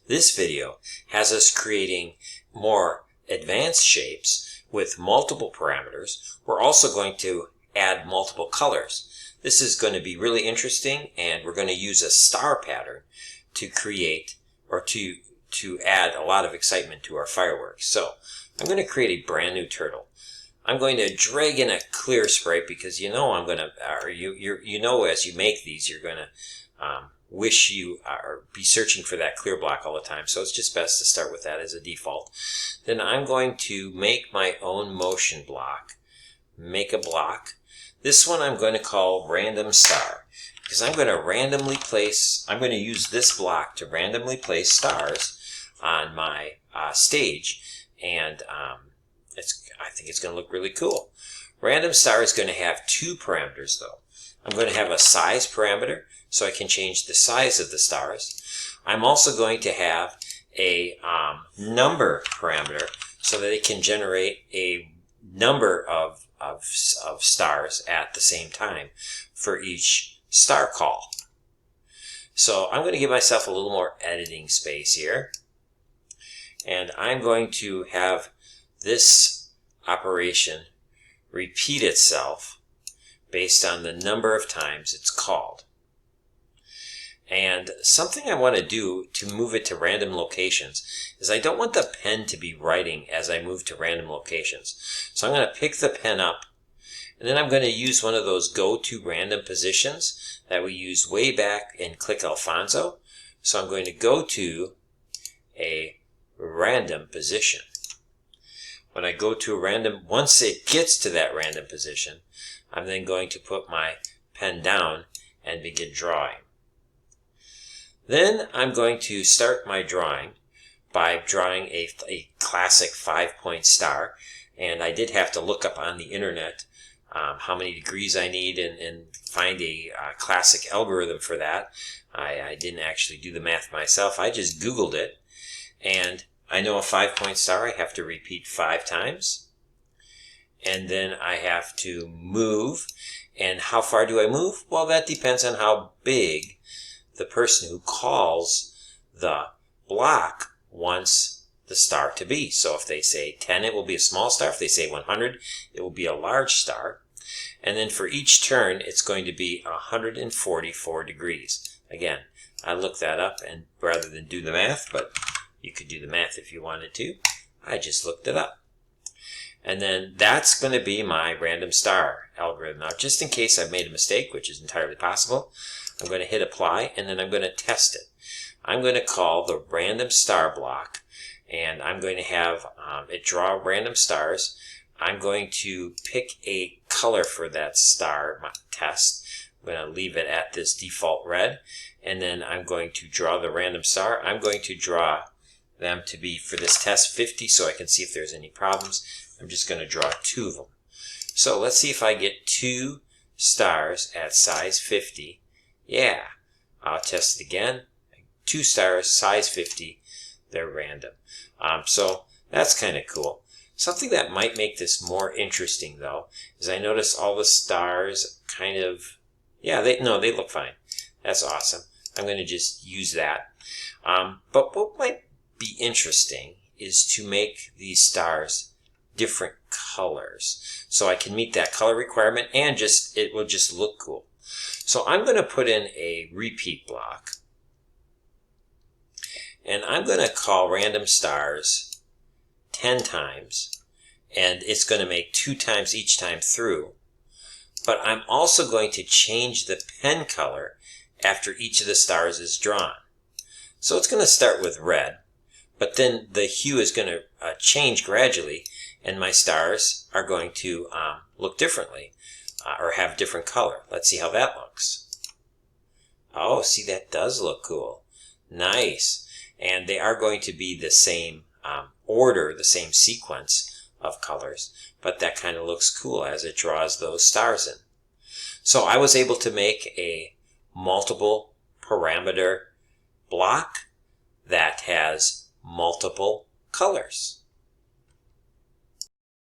This video has us creating more advanced shapes with multiple parameters. We're also going to add multiple colors. This is going to be really interesting, and we're going to use a star pattern to create or to add a lot of excitement to our fireworks. So I'm going to create a brand new turtle. I'm going to drag in a clear sprite because you know I'm going to, or you know as you make these, you're going to wish you are be searching for that clear block all the time. So it's just best to start with that as a default. Then I'm going to make my own motion block. Make a block. This one I'm going to call random star because I'm going to use this block to randomly place stars on my stage, and I think it's going to look really cool. Random star is going to have two parameters though. I'm going to have a size parameter so I can change the size of the stars. I'm also going to have a number parameter so that it can generate a number of stars at the same time for each star call. So I'm going to give myself a little more editing space here. And I'm going to have this operation repeat itself based on the number of times it's called. And something I want to do to move it to random locations is I don't want the pen to be writing as I move to random locations. So I'm going to pick the pen up, and then I'm going to use one of those go to random positions that we used way back in Click Alfonso. So I'm going to go to a random position. When I go to a random, once it gets to that random position, I'm then going to put my pen down and begin drawing. Then I'm going to start my drawing by drawing a classic 5-point star. And I did have to look up on the internet how many degrees I need and find a classic algorithm for that. I didn't actually do the math myself. I just Googled it. And I know a 5-point star I have to repeat 5 times. And then I have to move. And how far do I move? Well, that depends on how big the person who calls the block wants the star to be. So if they say 10, it will be a small star. If they say 100, it will be a large star. And then for each turn, it's going to be 144 degrees. Again, I looked that up, and rather than do the math, but you could do the math if you wanted to, I just looked it up. And then that's going to be my random star algorithm. Now, just in case I've made a mistake, which is entirely possible, I'm going to hit apply, and then I'm going to test it. I'm going to call the random star block, and I'm going to have it draw random stars. I'm going to pick a color for that star test. I'm going to leave it at this default red, and then I'm going to draw the random star. I'm going to draw them to be, for this test, 50, so I can see if there's any problems. I'm just going to draw 2 of them. So let's see if I get 2 stars at size 50. Yeah, I'll test it again. 2 stars, size 50, they're random. So that's kind of cool. Something that might make this more interesting, though, is I notice all the stars kind of, yeah, they look fine. That's awesome. I'm going to just use that. But what might be interesting is to make these stars different colors, so I can meet that color requirement, and it will just look cool. So I'm going to put in a repeat block, and I'm going to call random stars 10 times, and it's going to make 2 times each time through. But I'm also going to change the pen color after each of the stars is drawn. So it's going to start with red, but then the hue is going to change gradually, and my stars are going to look differently or have different color. Let's see how that looks. Oh, see, that does look cool. Nice. And they are going to be the same order, the same sequence of colors, but that kind of looks cool as it draws those stars in. So I was able to make a multiple parameter block that has multiple colors.